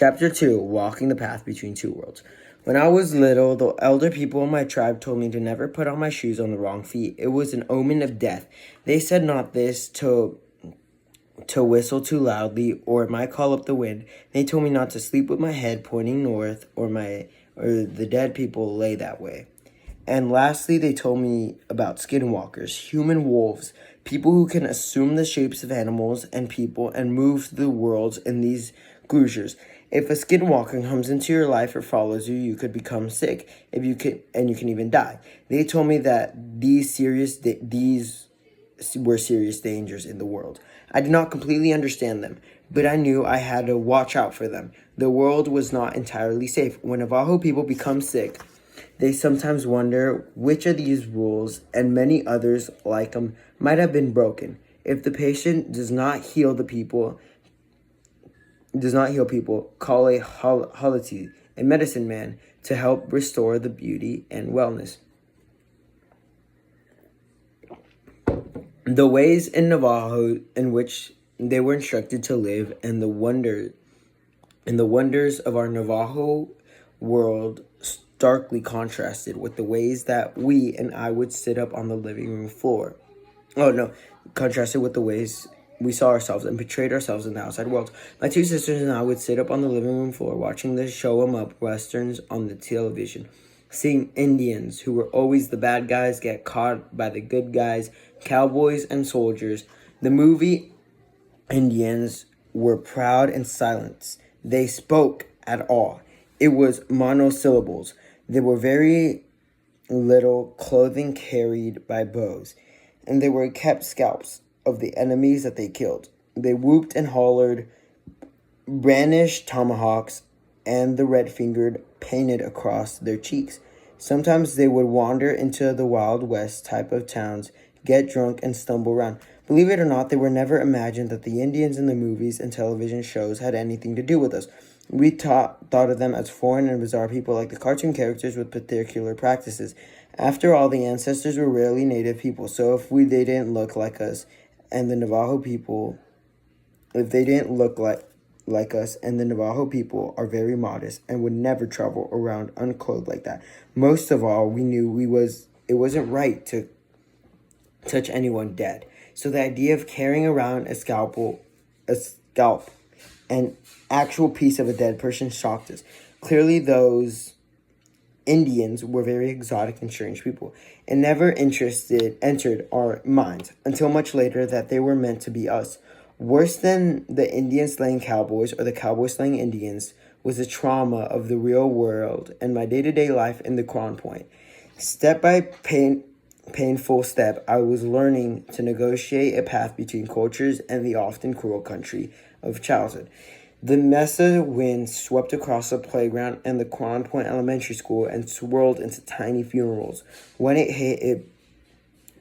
Chapter 2, Walking the Path Between Two Worlds. When I was little, the elder people in my tribe told me to never put on my shoes on the wrong feet. It was an omen of death. They said not this to whistle too loudly, or it might call up the wind. They told me not to sleep with my head pointing north, or the dead people lay that way. And lastly, they told me about skinwalkers, human wolves, people who can assume the shapes of animals and people and move through the worlds in these gloosures. If a skinwalker comes into your life or follows you, you could become sick. You can even die. They told me that these were serious dangers in the world. I did not completely understand them, but I knew I had to watch out for them. The world was not entirely safe. When Navajo people become sick, they sometimes wonder which of these rules and many others like them might have been broken. If the patient does not heal people, call a halati, a medicine man, to help restore the beauty and wellness. The ways in Navajo in which they were instructed to live and the wonders of our Navajo world starkly contrasted with the ways that we and I would sit up on the living room floor. Contrasted with the ways we saw ourselves and portrayed ourselves in the outside world. My two sisters and I would sit up on the living room floor watching the show 'em up westerns on the television, seeing Indians, who were always the bad guys, get caught by the good guys, cowboys and soldiers. The movie Indians were proud and silent. They spoke at all. It was monosyllables. There were very little clothing carried by bows, and they were kept scalps of the enemies that they killed. They whooped and hollered, brandished tomahawks, and the red-fingered painted across their cheeks. Sometimes they would wander into the Wild West type of towns, get drunk, and stumble around. Believe it or not, they were never imagined that the Indians in the movies and television shows had anything to do with us. We thought of them as foreign and bizarre people like the cartoon characters with particular practices. After all, the ancestors were rarely native people, so they didn't look like us, and the Navajo people, are very modest and would never travel around unclothed like that. Most of all, we knew it wasn't right to touch anyone dead. So the idea of carrying around a scalp, an actual piece of a dead person, shocked us. Clearly, those Indians were very exotic and strange people. It never entered our minds until much later that they were meant to be us. Worse than the Indians slaying cowboys or the cowboys slaying Indians was the trauma of the real world and my day-to-day life in the Crown Point. Step by painful step, I was learning to negotiate a path between cultures and the often cruel country of childhood. The Mesa wind swept across the playground and the Crown Point Elementary School and swirled into tiny funerals. When it hit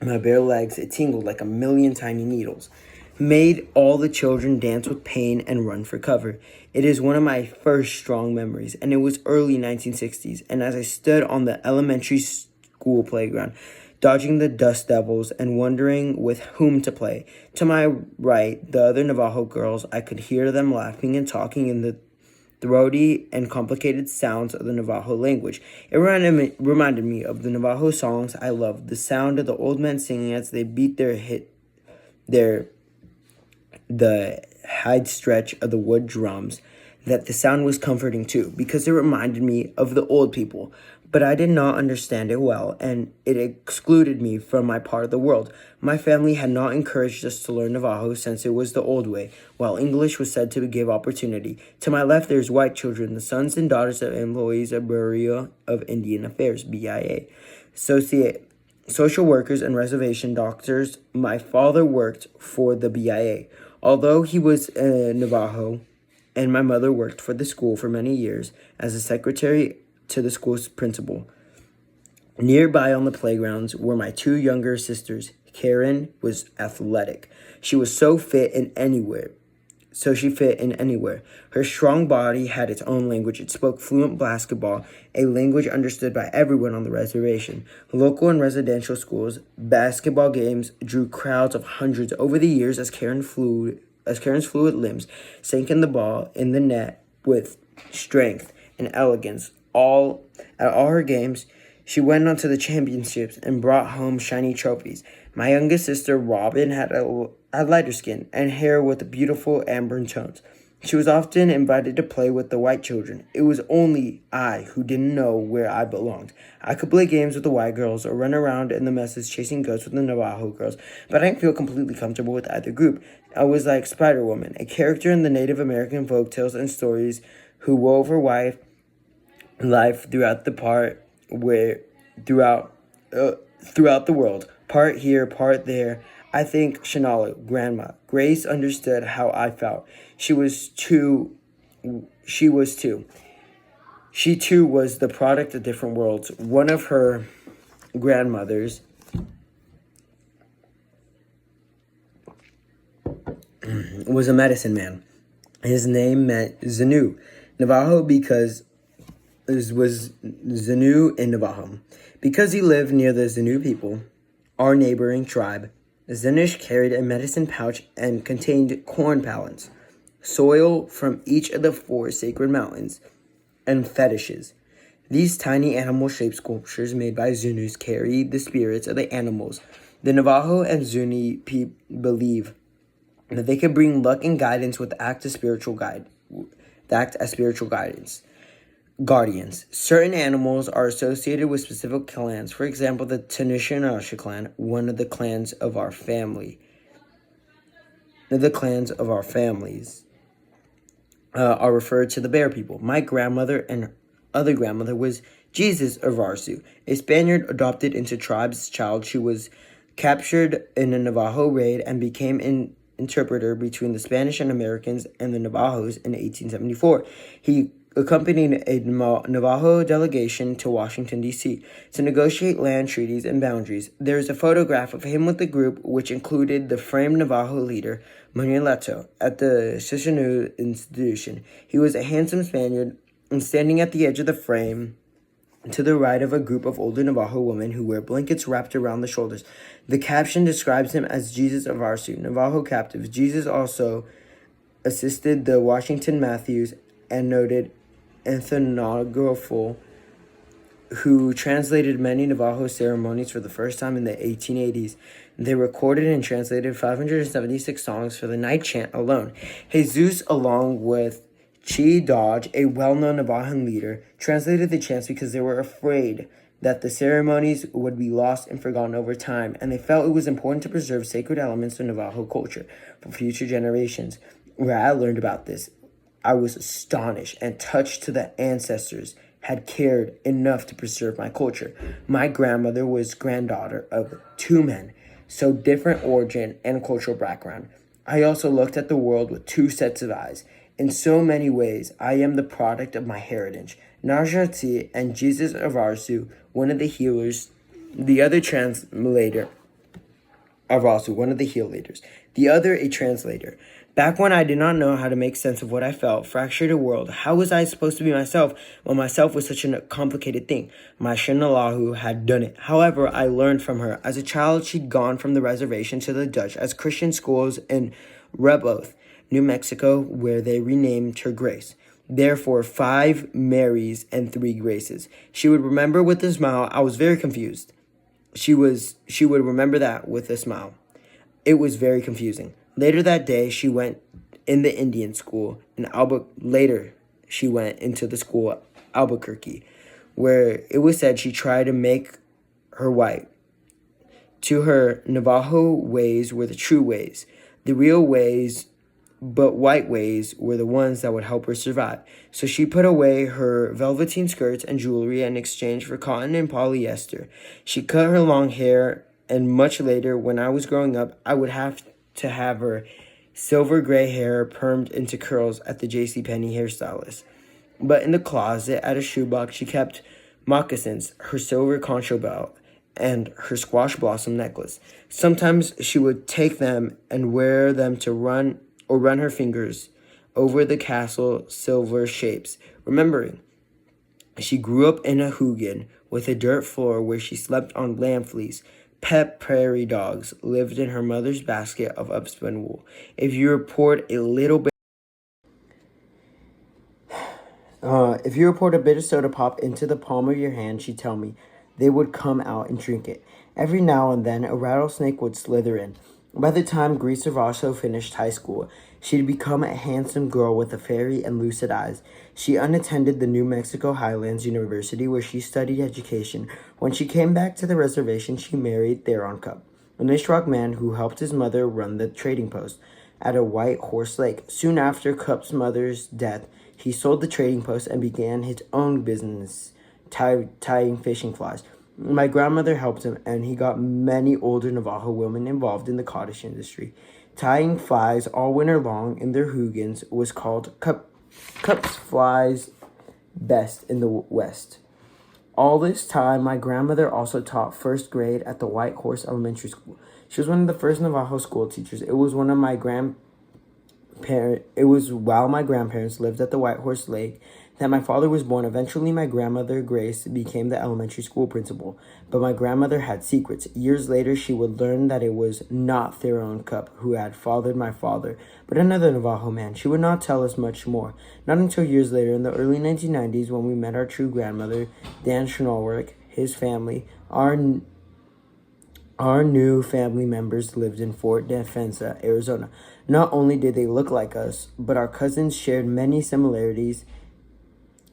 my bare legs, it tingled like a million tiny needles, made all the children dance with pain and run for cover. It is one of my first strong memories, and it was early 1960s, and as I stood on the elementary school playground, dodging the dust devils and wondering with whom to play. To my right, the other Navajo girls, I could hear them laughing and talking in the throaty and complicated sounds of the Navajo language. It reminded me of the Navajo songs I loved, the sound of the old men singing as they beat the hide stretch of the wood drums. That the sound was comforting too, because it reminded me of the old people. But I did not understand it well, and it excluded me from my part of the world. My family had not encouraged us to learn Navajo since it was the old way, while English was said to give opportunity. To my left, there's white children, the sons and daughters of employees of Bureau of Indian Affairs, BIA, social workers and reservation doctors. My father worked for the BIA, although he was a Navajo, and my mother worked for the school for many years as a secretary to the school's principal. Nearby on the playgrounds were my two younger sisters. Karen was athletic. She fit in anywhere. Her strong body had its own language. It spoke fluent basketball, a language understood by everyone on the reservation. Local and residential schools, basketball games drew crowds of hundreds over the years as Karen's fluid limbs sank in the ball in the net with strength, and elegance. All at all her games, she went on to the championships and brought home shiny trophies. My youngest sister, Robin, had lighter skin and hair with beautiful amber tones. She was often invited to play with the white children. It was only I who didn't know where I belonged. I could play games with the white girls or run around in the messes chasing goats with the Navajo girls, but I didn't feel completely comfortable with either group. I was like Spider-Woman, a character in the Native American folktales and stories who wove her life throughout the part where throughout the world, part here, part there. I think Shanala, Grandma, Grace understood how I felt. She was too. She was too. She too was the product of different worlds. One of her grandmothers was a medicine man. His name meant Zanu, Navajo, because it was Zanu in Navajo. Because he lived near the Zanu people, our neighboring tribe, Zanish carried a medicine pouch and contained corn pallets, soil from each of the 4 sacred mountains, and fetishes. These tiny animal-shaped sculptures made by Zunus carry the spirits of the animals. The Navajo and Zuni believe that they could bring luck and guidance with the act as spiritual guardians. Certain animals are associated with specific clans. For example, the Tanishanasha clan, one of the clans of our families, are referred to the bear people. My grandmother and other grandmother was Jesus of Arsu, a Spaniard adopted into tribe's child. She was captured in a Navajo raid and became an interpreter between the Spanish and Americans and the Navajos in 1874. He accompanied a Navajo delegation to Washington, D.C. to negotiate land treaties and boundaries. There is a photograph of him with the group, which included the framed Navajo leader, Manuel Leto, at the Shishanu Institution. He was a handsome Spaniard, and standing at the edge of the frame, to the right of a group of older Navajo women who wear blankets wrapped around the shoulders. The caption describes him as Jesus of Arsu, Navajo captives. Jesus also assisted the Washington Matthews and noted ethnographer who translated many Navajo ceremonies for the first time in the 1880s. They recorded and translated 576 songs for the night chant alone. Jesus, along with Chi Dodge, a well-known Navajo leader, translated the chants because they were afraid that the ceremonies would be lost and forgotten over time, and they felt it was important to preserve sacred elements of Navajo culture for future generations. Where I learned about this, I was astonished and touched to the ancestors had cared enough to preserve my culture. My grandmother was granddaughter of 2 men, so different origin and cultural background. I also looked at the world with 2 sets of eyes. In so many ways, I am the product of my heritage. Najati and Jesus of Arsu, one of the healers, the other translator of Arsu, one of the healers, the other a translator. Back when I did not know how to make sense of what I felt, fractured a world, how was I supposed to be myself when myself was such a complicated thing? My Shinalahu had done it. However, I learned from her. As a child, she'd gone from the reservation to the Dutch as Christian schools in Reboth, New Mexico, where they renamed her Grace. Therefore, 5 Marys and 3 Graces. She would remember with a smile. I was very confused. She would remember that with a smile. It was very confusing. Later that day, she went in the Indian school in Later, she went into the school at Albuquerque, where it was said she tried to make her white. To her, Navajo ways were the true ways, the real ways, but white ways were the ones that would help her survive. So she put away her velveteen skirts and jewelry in exchange for cotton and polyester. She cut her long hair, and much later, when I was growing up, I would have to have her silver gray hair permed into curls at the JCPenney hairstylist. But in the closet at a shoebox, she kept moccasins, her silver concho belt, and her squash blossom necklace. Sometimes she would take them and wear them to run her fingers over the castle silver shapes, remembering she grew up in a Hugin with a dirt floor where she slept on lamb fleece. Pet prairie dogs lived in her mother's basket of upspun wool. If you report a little bit, If you report a bit of soda pop into the palm of your hand, she'd tell me, they would come out and drink it. Every now and then, a rattlesnake would slither in. By the time Grease Ravasso finished high school, she'd become a handsome girl with a fairy and lucid eyes. She unattended the New Mexico Highlands University, where she studied education. When she came back to the reservation, she married Theron Cup, a Nishwauk man who helped his mother run the trading post at a White Horse Lake. Soon after Cup's mother's death, he sold the trading post and began his own business, tying fishing flies. My grandmother helped him, and he got many older Navajo women involved in the cottage industry. Tying flies all winter long in their hoogans was called Cup's Flies Best in the West. All this time, my grandmother also taught first grade at the White Horse Elementary School. She was one of the first Navajo school teachers. It was while my grandparents lived at the White Horse Lake that my father was born. Eventually, my grandmother, Grace, became the elementary school principal. But my grandmother had secrets. Years later, she would learn that it was not Theron Cup who had fathered my father, but another Navajo man. She would not tell us much more. Not until years later, in the early 1990s, when we met our true grandmother, Dan Schnallwork, his family, our new family members lived in Fort Defensa, Arizona. Not only did they look like us, but our cousins shared many similarities.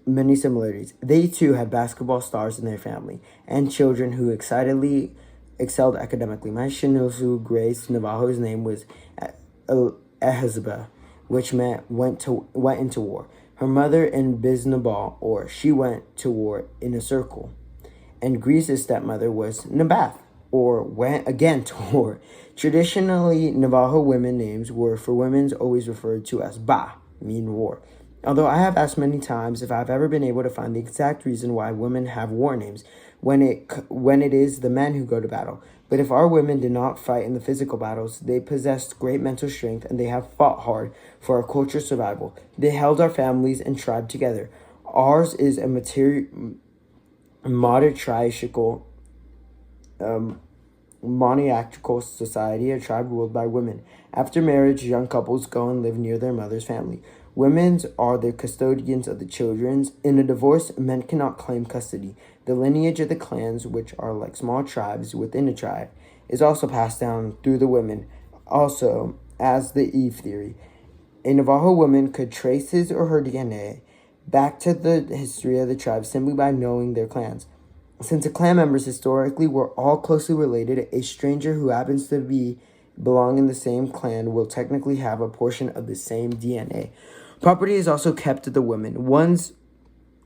They too had basketball stars in their family and children who excitedly excelled academically. My Shinosu Grace Navajo's name was Ehizba, which meant went into war. Her mother in Biznabal, or she went to war in a circle. And Grease's stepmother was Nabath, or went again to war. Traditionally, Navajo women names were for women's always referred to as Ba, mean war. Although I have asked many times if I've ever been able to find the exact reason why women have war names when it is the men who go to battle. But if our women did not fight in the physical battles, they possessed great mental strength and they have fought hard for our culture's survival. They held our families and tribe together. Ours is a monarchical society, a tribe ruled by women. After marriage, young couples go and live near their mother's family. Women are the custodians of the children. In a divorce, men cannot claim custody. The lineage of the clans, which are like small tribes within a tribe, is also passed down through the women, also as the Eve theory. A Navajo woman could trace his or her DNA back to the history of the tribe simply by knowing their clans. Since the clan members historically were all closely related, a stranger who happens to belong in the same clan will technically have a portion of the same DNA. Property is also kept to the women, one's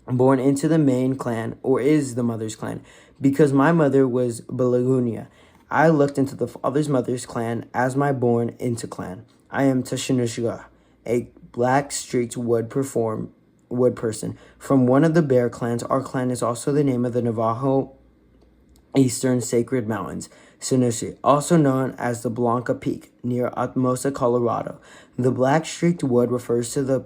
born into the main clan or is the mother's clan. Because my mother was Balagunia, I looked into the father's mother's clan as my born into clan. I am Tashinushiga, a black streaked wood person from one of the bear clans. Our clan is also the name of the Navajo Eastern Sacred Mountains, Sinusi, also known as the Blanca Peak, near Atmosa, Colorado. The black streaked wood refers to the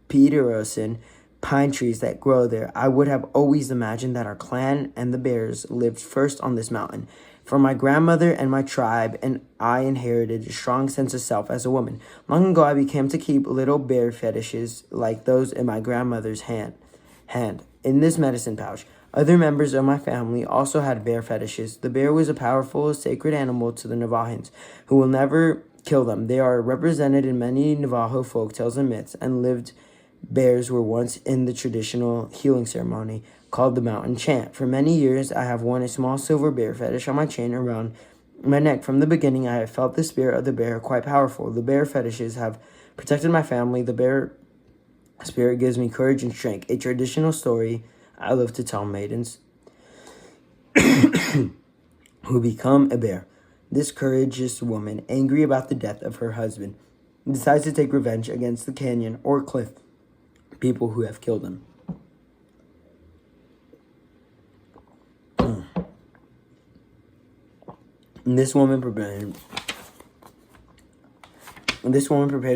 Pedersen pine trees that grow there. I would have always imagined that our clan and the bears lived first on this mountain. From my grandmother and my tribe, and I inherited a strong sense of self as a woman. Long ago, I began to keep little bear fetishes like those in my grandmother's hand in this medicine pouch. Other members of my family also had bear fetishes. The bear was a powerful, sacred animal to the Navajans, who will never kill them. They are represented in many Navajo folktales and myths, and lived bears were once in the traditional healing ceremony called the mountain chant. For many years, I have worn a small silver bear fetish on my chain around my neck. From the beginning, I have felt the spirit of the bear quite powerful. The bear fetishes have protected my family. The bear spirit gives me courage and strength. A traditional story I love to tell maidens who become a bear. This courageous woman, angry about the death of her husband, decides to take revenge against the canyon or cliff people who have killed him. This woman prepared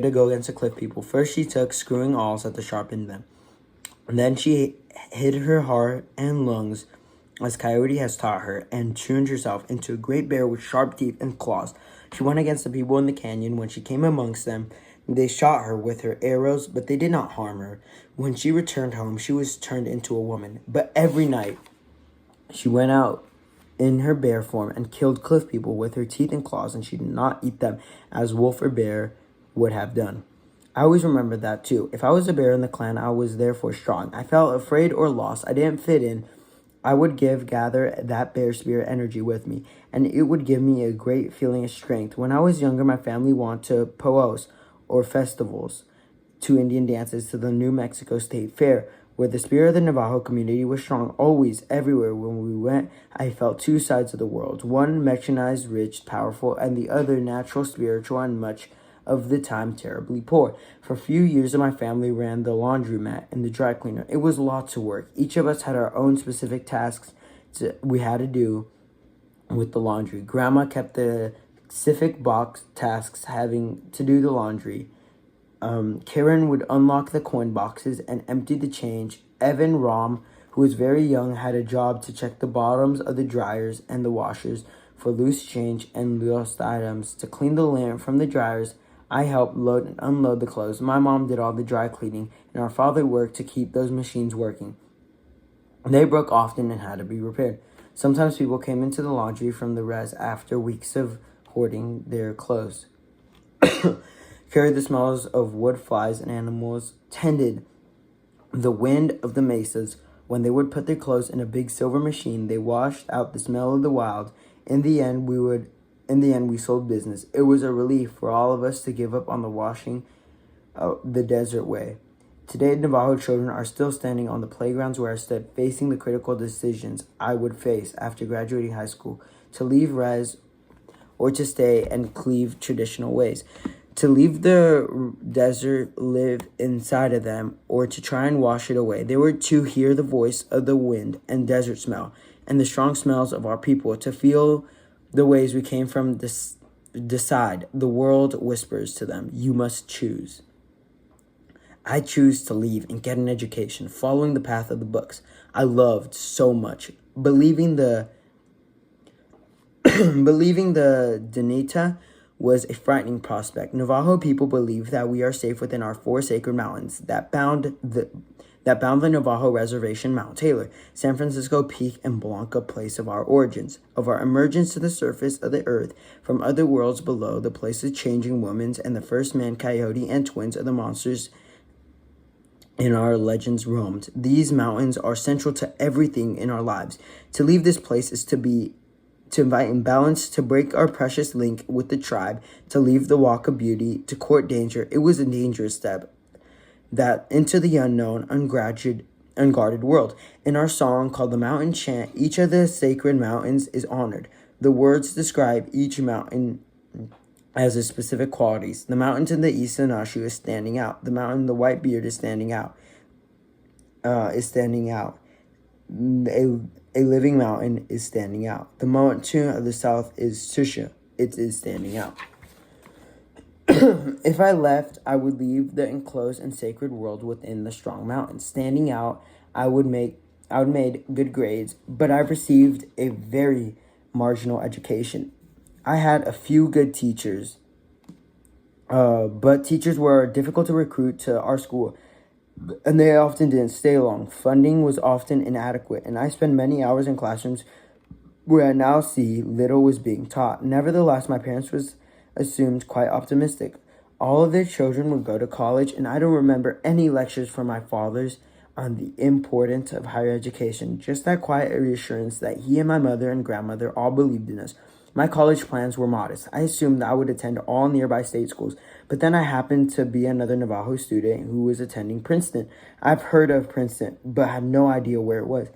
to go against the cliff people. First, she took screwing awls at to sharpen them. And then she hid her heart and lungs, as Coyote has taught her, and tuned herself into a great bear with sharp teeth and claws. She went against the people in the canyon. When she came amongst them, They shot her with her arrows, but they did not harm her. When she returned home, she was turned into a woman. But every night, she went out in her bear form and killed cliff people with her teeth and claws, and she did not eat them as wolf or bear would have done. I always remember that too. If I was a bear in the clan, I was therefore strong. I felt afraid or lost. I didn't fit in. I would gather that bear spirit energy with me, and it would give me a great feeling of strength. When I was younger, my family went to poos, or festivals, to Indian dances, to the New Mexico State Fair, where the spirit of the Navajo community was strong always, everywhere. When we went, I felt two sides of the world, one mechanized, rich, powerful, and the other natural, spiritual, and much of the time terribly poor. For a few years, my family ran the laundromat and the dry cleaner. It was lots of work. Each of us had our own specific tasks we had to do with the laundry. Grandma kept the specific box tasks having to do the laundry. Karen would unlock the coin boxes and empty the change. Evan Rom, who was very young, had a job to check the bottoms of the dryers and the washers for loose change and lost items. To clean the lint from the dryers, I helped load and unload the clothes. My mom did all the dry cleaning, and our father worked to keep those machines working. They broke often and had to be repaired. Sometimes people came into the laundry from the res after weeks of hoarding their clothes. Carried the smells of wood, flies, and animals, tended the wind of the mesas. When they would put their clothes in a big silver machine, they washed out the smell of the wild. In the end, we sold business. It was a relief for all of us to give up on the washing the desert way. Today, Navajo children are still standing on the playgrounds where I stood, facing the critical decisions I would face after graduating high school: to leave res or to stay and cleave traditional ways, to leave the desert, live inside of them, or to try and wash it away. They were to hear the voice of the wind and desert smell and the strong smells of our people, to feel the ways we came from, decide. The world whispers to them, you must choose. I choose to leave and get an education, following the path of the books I loved so much, believing the Danita was a frightening prospect. Navajo people believe that we are safe within our four sacred mountains that bound the Navajo Reservation, Mount Taylor, San Francisco Peak, and Blanca, place of our origins, of our emergence to the surface of the earth from other worlds below, the place of changing women's and the first man coyote and twins of the monsters in our legends roamed. These mountains are central to everything in our lives. To leave this place is to invite imbalance, to break our precious link with the tribe, to leave the walk of beauty, to court danger. It was a dangerous step, that into the unknown, unguarded world. In our song called The Mountain Chant, each of the sacred mountains is honored. The words describe each mountain as its specific qualities. The mountain to the east of Nashu is standing out. The mountain in the white beard is standing out. A living mountain is standing out. The mountain of the south is Tusha. It is standing out. If I left, I would leave the enclosed and sacred world within the strong mountains. Standing out, I would made good grades, but I received a very marginal education. I had a few good teachers, but teachers were difficult to recruit to our school, and they often didn't stay long. Funding was often inadequate, and I spent many hours in classrooms where I now see little was being taught. Nevertheless, my parents was assumed quite optimistic. All of their children would go to college, and I don't remember any lectures from my fathers on the importance of higher education, just that quiet reassurance that he and my mother and grandmother all believed in us. My college plans were modest. I assumed that I would attend all nearby state schools, but then I happened to be another Navajo student who was attending Princeton. I've heard of Princeton, but had no idea where it was.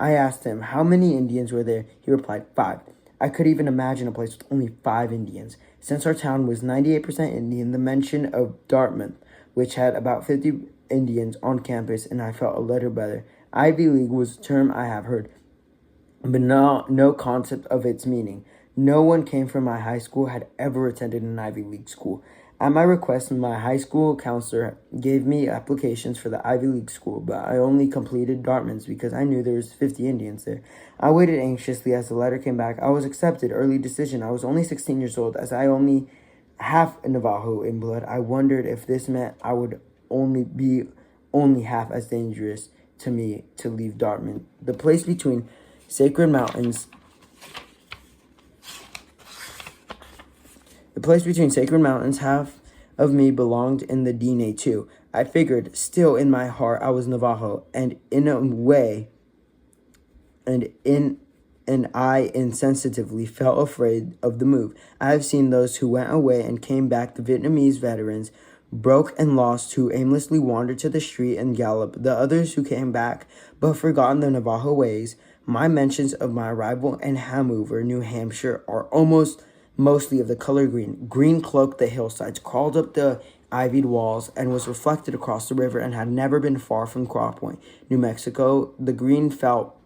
I asked him how many Indians were there. He replied, 5. I could even imagine a place with only 5 Indians. Since our town was 98% Indian, the mention of Dartmouth, which had about 50 Indians on campus, and I felt a little better. Ivy League was a term I have heard, but no concept of its meaning. No one came from my high school had ever attended an Ivy League school. At my request, my high school counselor gave me applications for the Ivy League school, but I only completed Dartmouth's because I knew there was 50 Indians there. I waited anxiously as the letter came back. I was accepted. Early decision. I was only 16 years old, as I only half Navajo in blood. I wondered if this meant I would only half as dangerous to me to leave Dartmouth. Sacred mountains the place between sacred mountains, half of me belonged in the DNA too. I figured, still in my heart, I was Navajo, and in a way, and I insensitively felt afraid of the move. I have seen those who went away and came back, the Vietnamese veterans, broke and lost, who aimlessly wandered to the street and galloped, the others who came back but forgotten the Navajo ways. My mentions of my arrival in Hanover, New Hampshire, are mostly of the color green. Green cloaked the hillsides, crawled up the ivied walls, and was reflected across the river, and had never been far from Cross Point, New Mexico. The green felt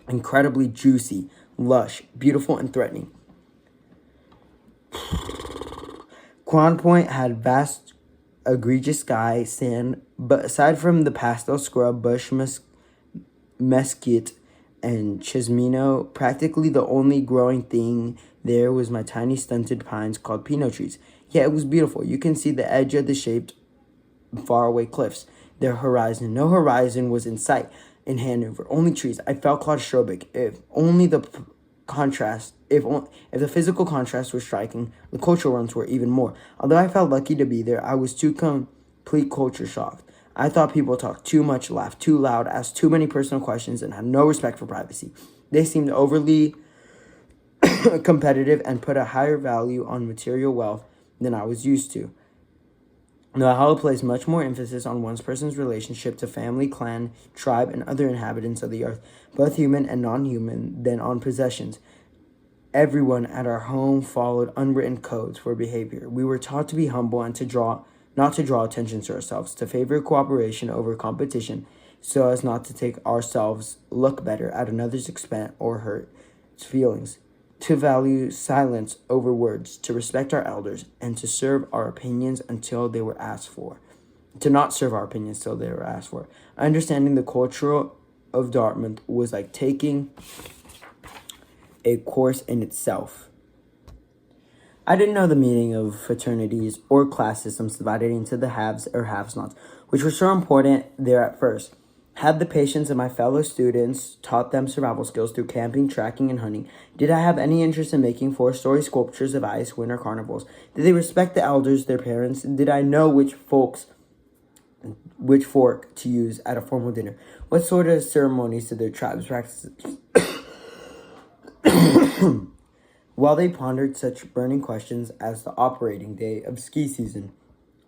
incredibly juicy, lush, beautiful, and threatening. Crown Point had vast, egregious sky, sand, but aside from the pastel scrub, bush, mesquite, and chismino, practically the only growing thing there was my tiny stunted pines called pinot trees. Yet it was beautiful. You can see the edge of the shaped faraway cliffs. Their horizon. No horizon was in sight in Hanover. Only trees. I felt claustrophobic. If only the contrast, if the physical contrast was striking, the cultural ones were even more. Although I felt lucky to be there, I was too complete culture shocked. I thought people talked too much, laughed too loud, asked too many personal questions, and had no respect for privacy. They seemed overly competitive and put a higher value on material wealth than I was used to. Navajo placed much more emphasis on one person's relationship to family, clan, tribe, and other inhabitants of the earth, both human and non-human, than on possessions. Everyone at our home followed unwritten codes for behavior. We were taught to be humble and not to draw attention to ourselves, to favor cooperation over competition, so as not to take ourselves look better at another's expense or hurt its feelings, to value silence over words, to respect our elders, and to serve our opinions until they were asked for. To not serve our opinions till they were asked for. Understanding the culture of Dartmouth was like taking a course in itself. I didn't know the meaning of fraternities or class systems divided into the haves or have-nots, which were so important there at first. Had the patience of my fellow students taught them survival skills through camping, tracking, and hunting? Did I have any interest in making four-story sculptures of ice, winter carnivals? Did they respect the elders, their parents? Did I know which fork to use at a formal dinner? What sort of ceremonies did their tribes practice? While they pondered such burning questions as the operating day of ski season,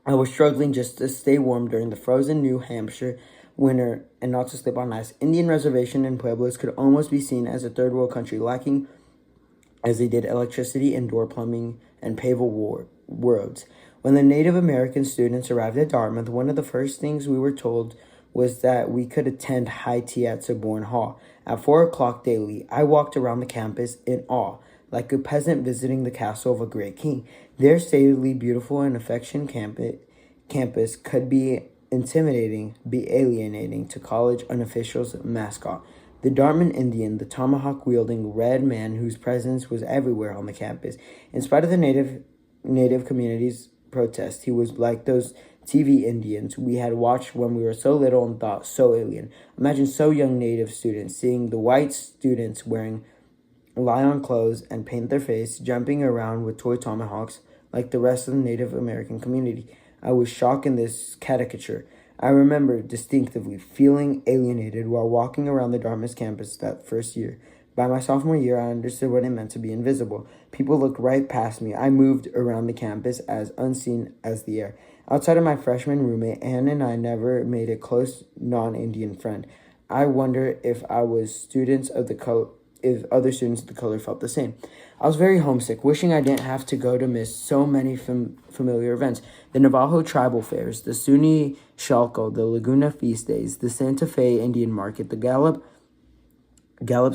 I was struggling just to stay warm during the frozen New Hampshire winter and not to slip on ice. Indian reservation and pueblos could almost be seen as a third world country, lacking as they did electricity, indoor plumbing, and paved roads. When the Native American students arrived at Dartmouth, one of the first things we were told was that we could attend high tea at Soborn Hall. At 4 o'clock daily, I walked around the campus in awe, like a peasant visiting the castle of a great king. Their stately, beautiful, and affectionate campus could be intimidating, be alienating to college unofficials' mascot, the Dartmouth Indian, the tomahawk-wielding red man whose presence was everywhere on the campus. In spite of the native community's protest, he was like those TV Indians we had watched when we were so little and thought so alien. Imagine so young native students seeing the white students wearing lion clothes and paint their face, jumping around with toy tomahawks like the rest of the Native American community. I was shocked in this caricature. I remember distinctively feeling alienated while walking around the Dartmouth campus that first year. By my sophomore year, I understood what it meant to be invisible. People looked right past me. I moved around the campus as unseen as the air. Outside of my freshman roommate, Anne and I never made a close non-Indian friend. I wonder if other students of the color felt the same. I was very homesick, wishing I didn't have to go to miss so many familiar events. The Navajo tribal fairs, the SUNY Shalco, the Laguna feast days, the Santa Fe Indian Market, the Gallup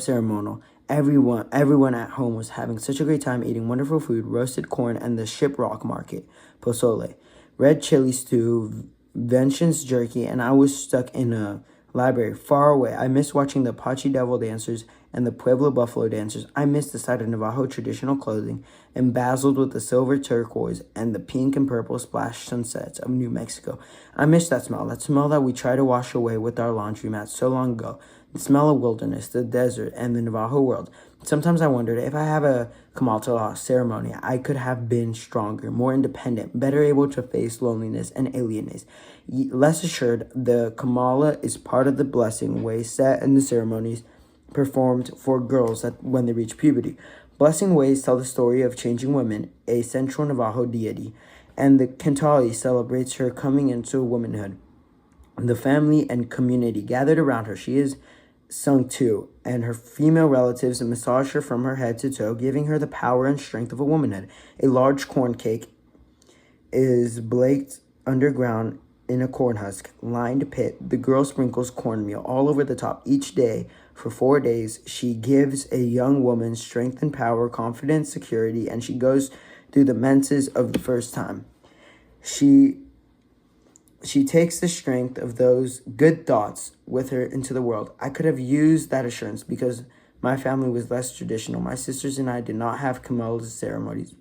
ceremonial. Everyone at home was having such a great time eating wonderful food, roasted corn, and the Shiprock Market, pozole, red chili stew, vengeance jerky, and I was stuck in a library far away. I missed watching the Apache Devil dancers and the Pueblo buffalo dancers. I miss the sight of Navajo traditional clothing, embezzled with the silver turquoise and the pink and purple splashed sunsets of New Mexico. I miss that smell that we tried to wash away with our laundry mats so long ago. The smell of wilderness, the desert, and the Navajo world. Sometimes I wondered if I have a Kamatala ceremony, I could have been stronger, more independent, better able to face loneliness and alienation. Less assured, the Kamala is part of the blessing way set in the ceremonies performed for girls when they reach puberty. Blessing ways tell the story of changing women, a central Navajo deity, and the Kintali celebrates her coming into womanhood. The family and community gathered around her. She is sung to, and her female relatives massage her from her head to toe, giving her the power and strength of a womanhood. A large corn cake is baked underground in a corn husk lined pit. The girl sprinkles cornmeal all over the top each day for 4 days. She gives a young woman strength and power, confidence, security, and she goes through the menses of the first time. She takes the strength of those good thoughts with her into the world. I could have used that assurance because my family was less traditional. My sisters and I did not have Kamala's ceremonies,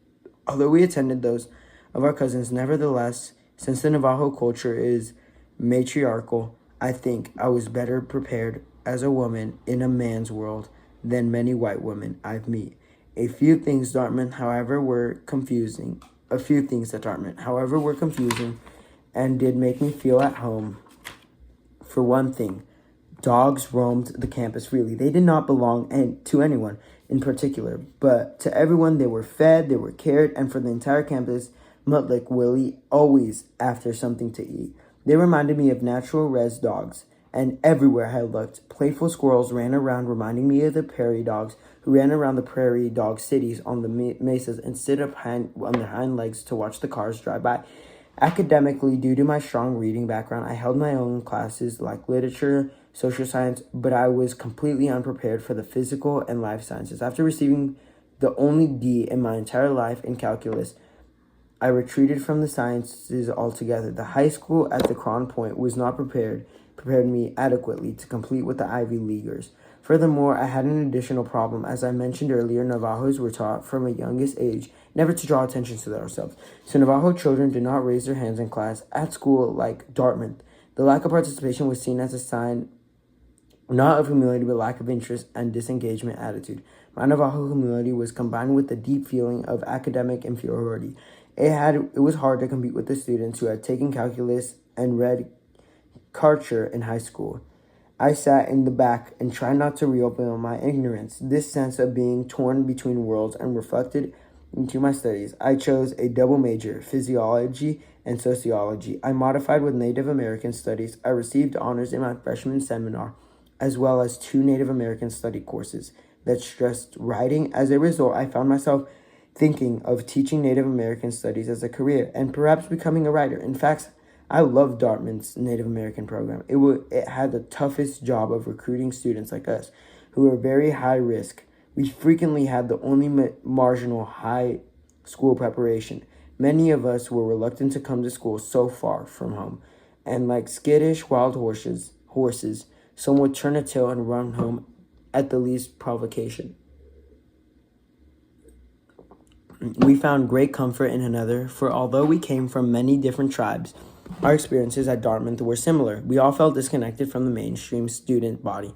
although we attended those of our cousins. Nevertheless, since the Navajo culture is matriarchal, I think I was better prepared as a woman in a man's world than many white women I've met. A few things at Dartmouth, however, were confusing, and did make me feel at home. For one thing, dogs roamed the campus freely. They did not belong to anyone in particular, but to everyone they were fed, they were cared, and for the entire campus, Mutlick Willie always after something to eat. They reminded me of natural res dogs, and everywhere I looked, playful squirrels ran around, reminding me of the prairie dogs who ran around the prairie dog cities on the mesas and stood up on their hind legs to watch the cars drive by. Academically, due to my strong reading background, I held my own classes like literature, social science, but I was completely unprepared for the physical and life sciences. After receiving the only D in my entire life in calculus, I retreated from the sciences altogether. The high school at the Crown Point was not prepared me adequately to compete with the Ivy Leaguers. Furthermore, I had an additional problem. As I mentioned earlier, Navajos were taught from a youngest age never to draw attention to themselves. So Navajo children did not raise their hands in class. At school, like Dartmouth, the lack of participation was seen as a sign not of humility, but lack of interest and disengagement attitude. My Navajo humility was combined with a deep feeling of academic inferiority. It was hard to compete with the students who had taken calculus and read Karcher in high school. I sat in the back and tried not to reopen my ignorance. This sense of being torn between worlds and reflected into my studies. I chose a double major, physiology and sociology. I modified with Native American studies. I received honors in my freshman seminar, as well as 2 Native American study courses that stressed writing. As a result, I found myself thinking of teaching Native American studies as a career and perhaps becoming a writer. In fact, I loved Dartmouth's Native American program. It had the toughest job of recruiting students like us, who were very high risk. We frequently had the only marginal high school preparation. Many of us were reluctant to come to school so far from home, and like skittish wild horses, some would turn a tail and run home at the least provocation. We found great comfort in another, for although we came from many different tribes, our experiences at Dartmouth were similar. We all felt disconnected from the mainstream student body.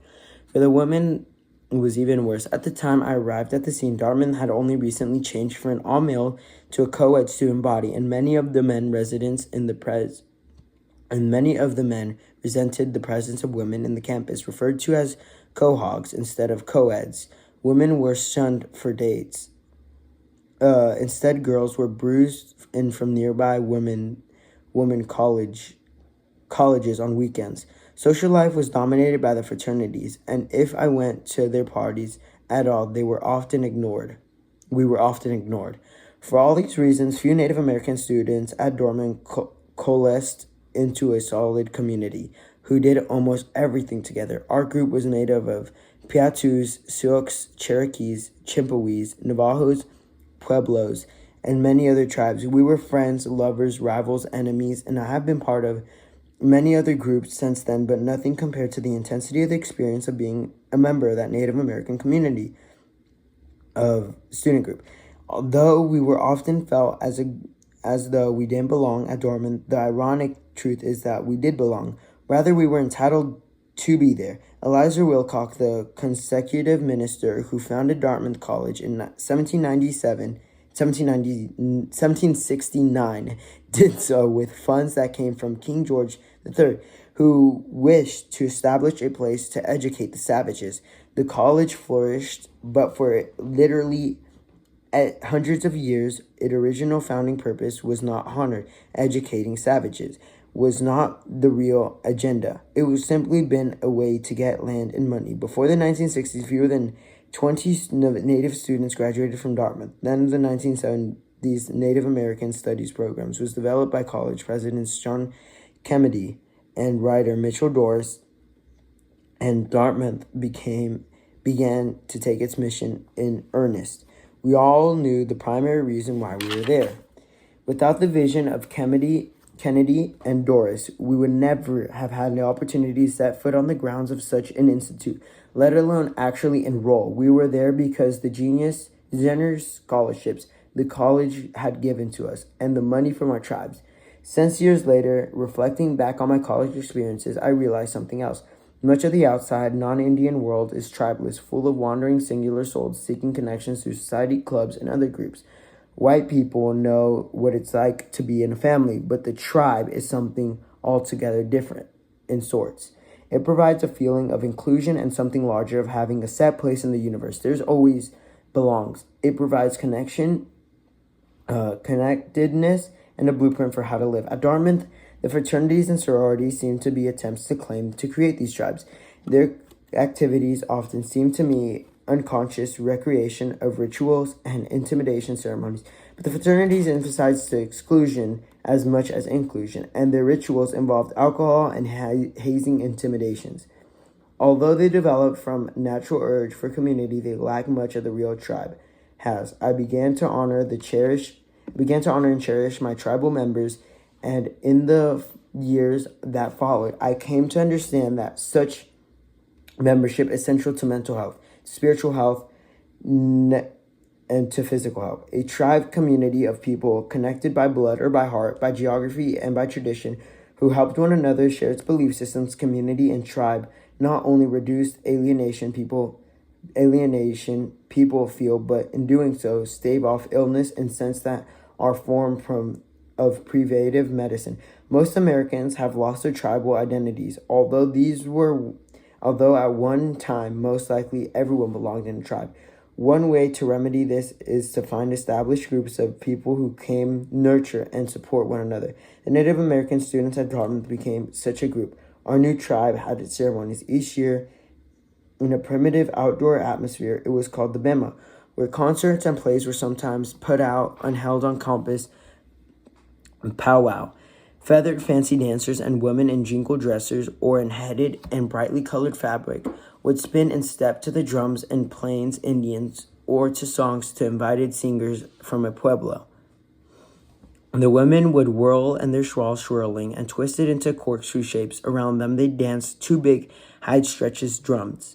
For the women, it was even worse. At the time I arrived at the scene, Dartmouth had only recently changed from an all-male to a co-ed student body, and many of the men resented the presence of women in the campus, referred to as cohogs instead of co-eds. Women were shunned for dates. Instead, girls were bruised in from nearby women colleges on weekends. Social life was dominated by the fraternities, and if I went to their parties at all, we were often ignored. For all these reasons, few Native American students at Dartmouth coalesced into a solid community who did almost everything together. Our group was made up of Piatus, Sioux, Cherokees, Chippewas, Navajos, Pueblos, and many other tribes. We were friends, lovers, rivals, enemies, and I have been part of many other groups since then, but nothing compared to the intensity of the experience of being a member of that Native American community of student group. Although we were often felt as though we didn't belong at Dorman, the ironic truth is that we did belong. Rather, we were entitled to be there. Eliza Wilcock, the consecutive minister who founded Dartmouth College in 1769, did so with funds that came from King George III, who wished to establish a place to educate the savages. The college flourished, but for literally hundreds of years, its original founding purpose was not honored. Educating savages was not the real agenda. It was simply been a way to get land and money. Before the 1960s, fewer than 20 Native students graduated from Dartmouth. Then the 1970s Native American Studies programs was developed by college presidents John Kennedy and writer Mitchell Doris, and Dartmouth began to take its mission in earnest. We all knew the primary reason why we were there. Without the vision of Kennedy and Doris, we would never have had the opportunity to set foot on the grounds of such an institute, let alone actually enroll. We were there because the generous scholarships the college had given to us and the money from our tribes. Since years later, reflecting back on my college experiences, I realized something else. Much of the outside, non-Indian world is tribeless, full of wandering singular souls seeking connections through society, clubs, and other groups. White people know what it's like to be in a family, but the tribe is something altogether different in sorts. It provides a feeling of inclusion and something larger of having a set place in the universe. There's always belongs. It provides connectedness, and a blueprint for how to live. At Dartmouth, the fraternities and sororities seem to be attempts to claim to create these tribes. Their activities often seem to me unconscious recreation of rituals and intimidation ceremonies, but the fraternities emphasized the exclusion as much as inclusion, and their rituals involved alcohol and hazing intimidations. Although they developed from natural urge for community, they lack much of the real tribe has. I began to honor and cherish my tribal members, and in the years that followed, I came to understand that such membership is central to mental health, spiritual health, and to physical health. A tribe community of people connected by blood or by heart, by geography, and by tradition, who helped one another share its belief systems, community, and tribe, not only reduced alienation people feel, but in doing so, stave off illness and sense that are formed of preventive medicine. Most Americans have lost their tribal identities, although at one time most likely everyone belonged in a tribe. One way to remedy this is to find established groups of people who can nurture and support one another. The Native American students at Dartmouth became such a group. Our new tribe had its ceremonies each year in a primitive outdoor atmosphere. It was called the Bema, where concerts and plays were sometimes put out and held on campus. Powwow. Feathered fancy dancers and women in jingle dresses or in headed and brightly colored fabric would spin and step to the drums and plains Indians or to songs to invited singers from a pueblo. The women would whirl and their shawls swirling and twisted into corkscrew shapes. Around them they danced two big high-stretches drums,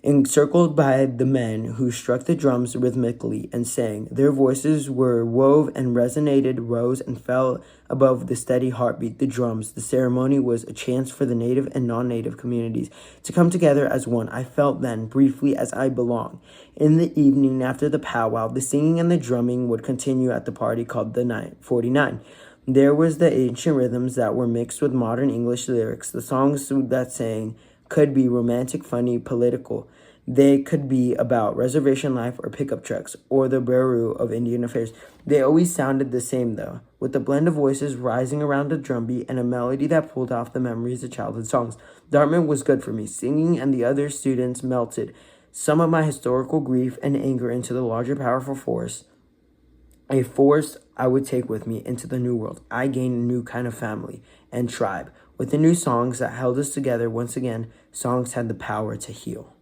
encircled by the men who struck the drums rhythmically and sang. Their voices were wove and resonated, rose and fell above the steady heartbeat, the drums. The ceremony was a chance for the native and non-native communities to come together as one. I felt then, briefly, as I belonged. In the evening after the powwow, the singing and the drumming would continue at the party called the 49. There was the ancient rhythms that were mixed with modern English lyrics. The songs that sang could be romantic, funny, political. They could be about reservation life or pickup trucks or the bureau of Indian affairs. They always sounded the same, though, with a blend of voices rising around a drumbeat and a melody that pulled off the memories of childhood songs. Dartmouth was good for me. Singing and the other students melted some of my historical grief and anger into the larger, powerful force, a force I would take with me into the new world. I gained a new kind of family and tribe. With the new songs that held us together once again, songs had the power to heal.